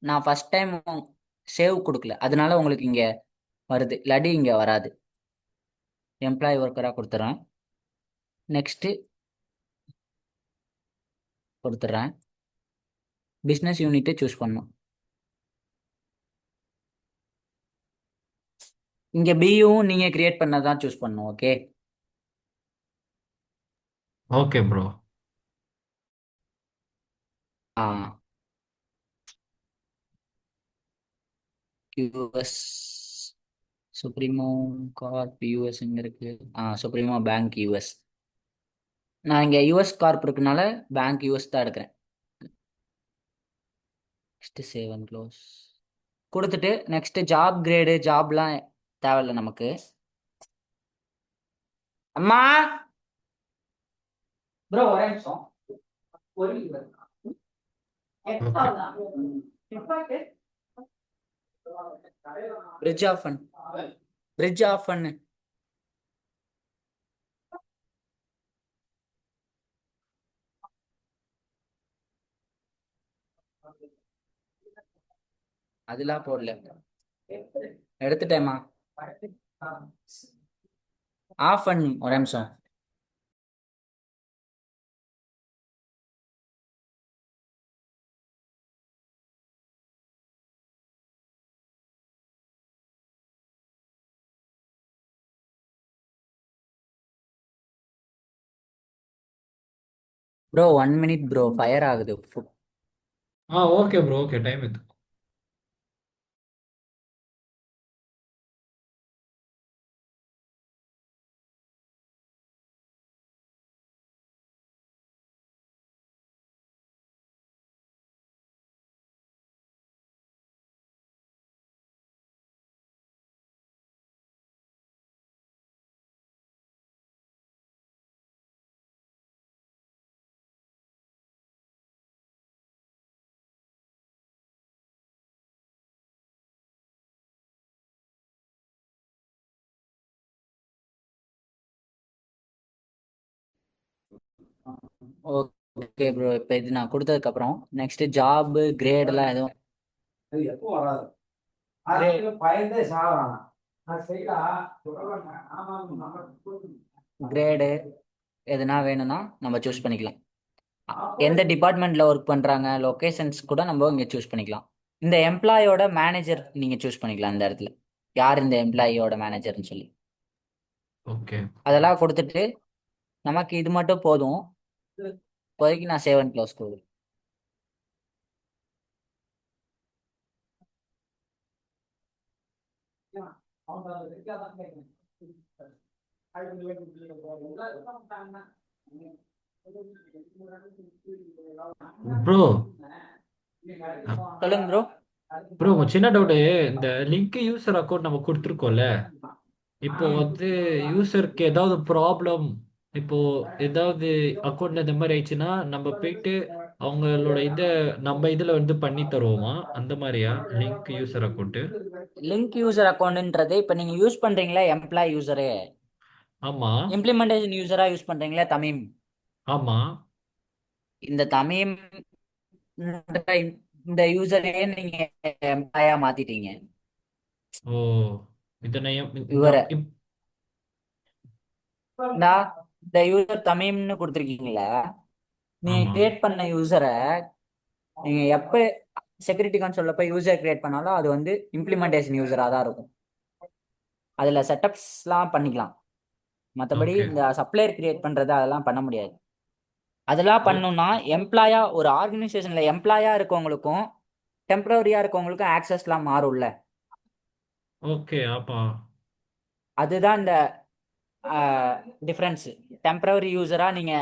நான் ஃபர்ஸ்ட் டைம் சேவ் கொடுக்கல, அதனால உங்களுக்கு இங்க வருது, இல்லாட்டி இங்க வராது. எம்ப்ளாயி ஒர்க்கரா கொடுத்துறேன். நெக்ஸ்ட் கொடுத்துட்றேன். பிஸ்னஸ் யூனிட்டை சூஸ் பண்ணும். இங்க பியும் நீங்க கிரியேட் பண்ணதான் சூஸ் பண்ணும். ஓகே. Okay bro. ஆ யூஎஸ் சுப்ரீமோ கார்ப் யூஎஸ் இங்க இருக்கு. Supremo bank US. நான் இங்க யூஎஸ் கார்ப் இருக்கனால பேங்க் யூஎஸ் தான் எடுக்கிறேன். நெக்ஸ்ட் சேவ் அண்ட் க்ளோஸ் கொடுத்துட்டு நெக்ஸ்ட் ஜாப் கிரேடு ஜாப்லாம் தேவையில்ல நமக்கு. அம்மா ப்ரோ ஒரே நிமிஷம். ஒரு ஓகே. பிரிட்ஜ் ஆஃப் பண்ணு, பிரிட்ஜ் ஆஃப் பண்ணு. அதெல்லாம் போடல, எடுத்துட்டேம்மா. ஆஃப் பண்ணு ஒரு நிமிஷம். ப்ரோ 1 மினிட் ப்ரோ, ஃபயர் ஆகுது. Okay bro. ஓகே. டைம் எடுத்துக்கோ. Okay bro. இப்போ இது நான் கொடுத்ததுக்கு அப்புறம் நெக்ஸ்ட் ஜாப் கிரேட் எல்லாம் எதுவும் கிரேடு எதுனா வேணும்னா நம்ம சூஸ் பண்ணிக்கலாம். எந்த டிபார்ட்மெண்ட்ல ஒர்க் பண்றாங்க, லொகேஷன்ஸ் கூட நம்ம இங்க சூஸ் பண்ணிக்கலாம். இந்த எம்ப்ளாயோட மேனேஜர் நீங்க சூஸ் பண்ணிக்கலாம் இந்த இடத்துல. யார் இந்த எம்ப்ளாயியோட மேனேஜர்னு சொல்லி ஓகே. அதெல்லாம் கொடுத்துட்டு நமக்கு இது மட்டும் போதும். இப்போதைக்கு நான் சேவ் அண்ட் க்ளோஸ் கொடுக்குறேன். ப்ரோ சொல்லுங்க ப்ரோ. ப்ரோ ஒரு சின்ன டவுட்டு. இந்த லிங்க் யூசர் அக்கௌண்ட் நம்ம கொடுத்துருக்கோம்ல, இப்போ வந்து யூசருக்கு ஏதாவது ப்ராப்ளம், இப்போ ஏதாவது அக்கௌண்ட்ல இந்த மாதிரி ஆயிடுச்சுன்னா நம்ம போயிட்டு அவங்களோட நம்ம இதுல வந்து பண்ணி தருவோமா? அந்த மாதிரியா link user account? Link user அக்கௌண்ட்ன்றது இப்போ நீங்க யூஸ் பண்றீங்களா எம்ப்ளாய் யூசரு, ஆமா, இம்ப்ளிமெண்டேஷன் யூசரா யூஸ் பண்றீங்களா தமிம். ஆமா. இந்த தமிம் இந்த யூசரையே நீங்க எம்ப்ளாயா மாத்திட்டீங்க. ஓ, இதனையும் இவரை நான் இந்த யூசர் தமிம்னு கொடுத்துருக்கீங்களா, நீங்க ஆமா. கிரியேட் பண்ண யூசரை நீங்க எப்ப செக்யூரிட்டி கன்சோல்ல போய் யூசர் கிரியேட் பண்ணாலும் அது வந்து இம்ப்ளிமெண்டேஷன் யூசரா தான் இருக்கும். அதுல செட்டப்ஸ்லாம் பண்ணிக்கலாம். மற்றபடி ஓகே. இந்த சப்ளையர் கிரியேட் பண்றது அதெல்லாம் பண்ண முடியாது. அதெல்லாம் ஓ, பண்ணணும்னா எம்ப்ளாயா ஒரு ஆர்கனைசேஷன்ல எம்ப்ளாயா இருக்கவங்களுக்கும் டெம்பரரியா இருக்கவங்களுக்கும் ஆக்சஸ்லாம் மாறும்ல. ஓகே. ஆப்பா. அதுதான் இந்த டிஃப்ரென்ஸ். டெம்பரரி யூசரா நீங்க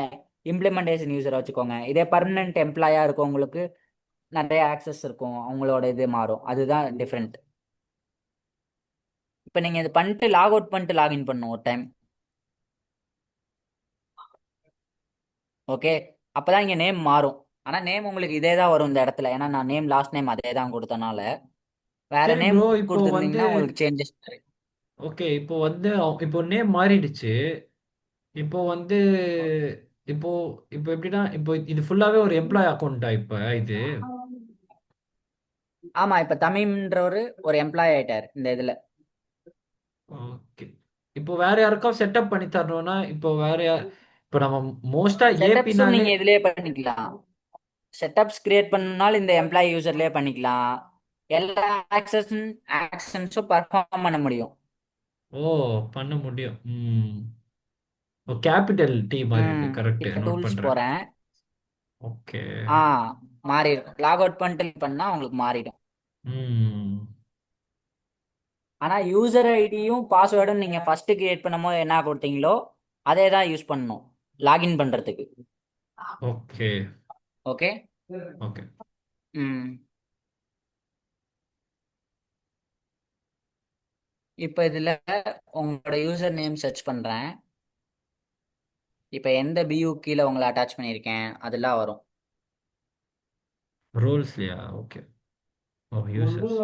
இம்ப்ளிமெண்டேஷன் யூசரை வச்சுக்கோங்க. இதே பர்மனன்ட் எம்ப்ளாயா இருக்கவங்களுக்கு நிறைய ஆக்சஸ் இருக்கும், அவங்களோட இது மாறும். அதுதான் டிஃப்ரெண்ட். இப்போ நீங்க இது பண்ணிட்டு லாக் அவுட் பண்ணிட்டு லாகின் பண்ணும் ஒரு டைம். ஓகே. அப்பதான் இங்க நேம் மாறும். ஆனா நேம் உங்களுக்கு இதே தான் வரும் இந்த இடத்துல, ஏன்னா நான் நேம் லாஸ்ட் நேம் அதே தான் கொடுத்தனால. வேற சரி நேம் ப்ரோ. இப்போ வந்து கொடுத்துருந்தீங்கன்னா உங்களுக்கு சேஞ்சஸ். ஓகே. இப்போ வந்து இப்போ நேம் மாறிடுச்சு. இப்போ வந்து இப்போ இப்போ எப்படின்னா, இப்போ இது ஃபுல்லாவே ஒரு எம்ப்ளாய் அக்கௌண்ட்டா இப்ப இது? ஆமா, இப்ப தமிம்ன்றவரு ஒரு எம்ப்ளாய் ஆயிட்டாரு இந்த இதுல. ஓகே. இப்போ வேற யாருக்கா செட்டப் பண்ணி தரணும்னா, இப்போ வேற இப்போ நம்ம மோஸ்டா செட்டப்ஸும் ஏபினாலே. நீங்க இதுலயே பண்ணிக்கலாம். செட்டப்ஸ் கிரியேட் பண்ணனால இந்த எம்ப்ளாய் யூசர்லயே பண்ணிக்கலாம். எல்லா ஆக்ஷன்ஸும் பர்ஃபார்ம் பண்ண முடியும். ஓ, பண்ண முடியும். ஓ, கேபிட்டல் டி மாதிரி இருக்கு. கரெக்ட், இப்ப நோட் டூல்ஸ் பண்றேன். போறேன். ஓகே. ஆ மாறிடும். லாக் அவுட் பண்ணிட்டு பண்ணா உங்களுக்கு மாறிடும். ம். ஆனா யூசர் ஐடியும் பாஸ்வேர்டும் நீங்க ஃபர்ஸ்ட் கிரியேட் பண்ணும்போது என்ன கொடுத்தீங்களோ அதே தான் யூஸ் பண்ணணும் லாகின் பண்றதுக்கு. ஓகே. ஓகே. ஓகே. ம். இப்போ இதுல உங்களோட யூசர் நேம் சர்ச் பண்றேன். இப்போ எந்த பியூ கீழே உங்களை அட்டாச் பண்ணியிருக்கேன் அதெல்லாம் வரும். ரோல்ஸ்லயா? ஓகே. ஓ, யூசர்ஸ்.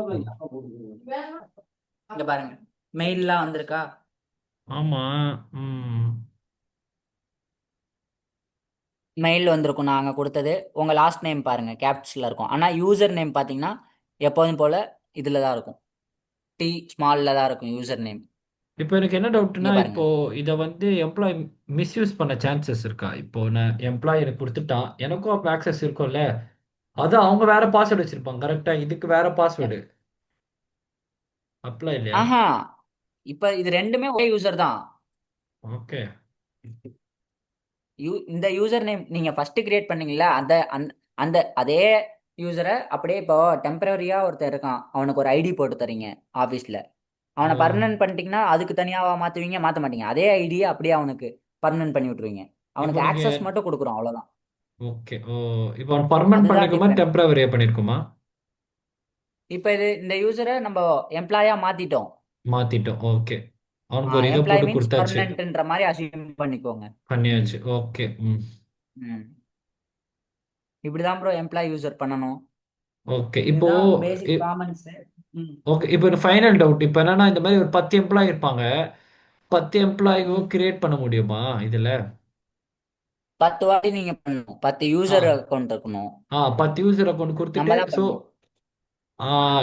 இங்க பாருங்க, மெயில்லாம் வந்திருக்கா. ஆமா. ம். மெயில் வந்திருக்கும் நாங்க கொடுத்தது. உங்க லாஸ்ட் நேம் பாருங்க கேப்ஸ்ல இருக்கும், ஆனா யூசர் நேம் பாத்தீங்கன்னா எப்போதும் போல இதுல தான் இருக்கும். டி ஸ்மால்ல தான் இருக்கும் யூசர் நேம். இப்போ எனக்கு என்ன டவுட்னா, இங்க பாருங்க. இப்போ இதை வந்து எம்ப்ளாய் மிஸ்யூஸ் பண்ண சான்சஸ் இருக்கா? இப்போ நான் எம்ப்ளாய் எனக்கு கொடுத்துட்டான், எனக்கும் அப்போ ஆக்சஸ் இருக்கும்ல. அது அவங்க வேற பாஸ்வேர்டு வச்சிருப்பாங்க கரெக்டா, இதுக்கு வேற பாஸ்வேர்டு அப்ளை இல்லையா? ஆஹா, இப்ப இது ரெண்டுமே ஒரே யூசர் தான். ஓகே. இந்த யூசர் நேம் நீங்க ஃபர்ஸ்ட் கிரியேட் பண்ணீங்கல்ல அந்த அதே யூசரை அப்படியே இப்போ டெம்பரரியா ஒருத்தர் இருக்கான், அவனுக்கு ஒரு ஐடி போட்டு தரீங்க ஆஃபீஸ்ல. ஓ, அவனை பர்மனன்ட் பண்ணிட்டீங்கன்னா அதுக்கு தனியாவா மாத்துவீங்க? மாத்த மாட்டீங்க, அதே ஐடியை அப்படியே அவனுக்கு பர்மனன்ட் பண்ணி விட்டுருவீங்க. இப்போ அவனுக்கு நீங்க ஆக்சஸ் மட்டும் கொடுக்குறோம், அவ்வளவுதான். ஓகே. ஓ, இப்போ பர்மனன்ட் அதுதான் பண்ணிக்குமா டிஃபரெண்ட். டெம்பரவரியா பண்ணிருக்குமா? இப்போ இந்த யூசரை நம்ம எம்ப்ளாயா மாத்திட்டோம். மாத்திட்டோம். ஓகே. அவனுக்கு ஒரு இதை எம்ப்ளாய் போட்டு மீன்ஸ் கொடுத்தாச்சு. பர்மனன்ட்ன்ற மாதிரி அசியூம் பண்ணிக்கோங்க. ம். பண்ணியாச்சு. ஓகே. ம். ம். இப்படிதான் ப்ரோ எம்ப்ளாய் யூசர் பண்ணணும். ஓகே. இப்போ இதுதான் பேசிக் காமன்ஸ். ம். ஓகே. இப்போ ஃபைனல் டவுட். இப்போ என்னன்னா, இந்த மாதிரி ஒரு 10 எம்ப்ளாய் இருப்பாங்க. 10 எம்ப்ளாயும் ம். கிரியேட் பண்ண முடியுமா இதுல? 10 வாட்டி நீங்க பண்ணணும். 10 ஆ யூசர் அக்கௌண்ட் இருக்கணும். 10 யூசர் அக்கௌண்ட் நம்ம குடுத்துட்டு, தான் ஸோ பண்ணணும்.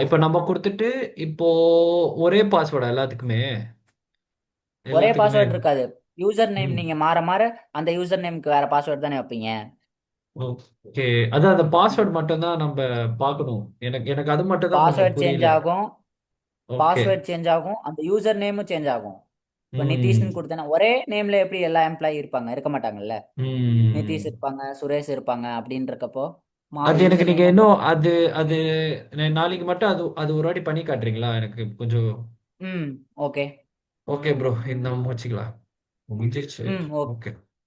இப்ப நம்ம குடுத்துட்டு, இப்போ ஒரே பாஸ்வேர்டா எல்லாத்துக்குமே? ஒரே எல்லாத்துக்குமே. பாஸ்வேர்டு இருக்காது. யூசர் நேம் ம். நீங்க மாற மாற அந்த யூசர் நேம்க்கு வேற பாஸ்வேர்டு தானே வைப்பீங்க. ஓகே. அதான் அந்த பாஸ்வேர்ட் மட்டும் தான் நம்ப பார்க்கணும். எனக்கு எனக்கு அது மட்டும் தான் கொஞ்சம் பாஸ்வேர்ட் சேஞ்ச் புரியல. ஆகும். ஓகே. பாஸ்வேர்ட் சேஞ்ச் ஆகும். அந்த யூசர் நேமும் சேஞ்ச் ஆகும். இப்போ நிதிஷ்னு ம். கொடுத்தேன்னா ஒரே நேம்ல எப்படி எல்லா எம்ப்ளாயி இருப்பாங்க? இருக்க மாட்டாங்கல்ல. நிதிஷ் ம். இருப்பாங்க, சுரேஷ் இருப்பாங்க அப்படின்றக்கப்போ அது எனக்கு யூசர் நீங்க நேமும். இன்னும் அது நாளைக்கு மட்டும் அது அது ஒரு வாட்டி பண்ணி காட்டுறீங்களா? எனக்கு கொஞ்சம். ம். ஓகே. Okay bro. இந்த முடிச்சுக்கலாம். முடிஞ்சிருச்சு. ம். ஓகே. ஓகே.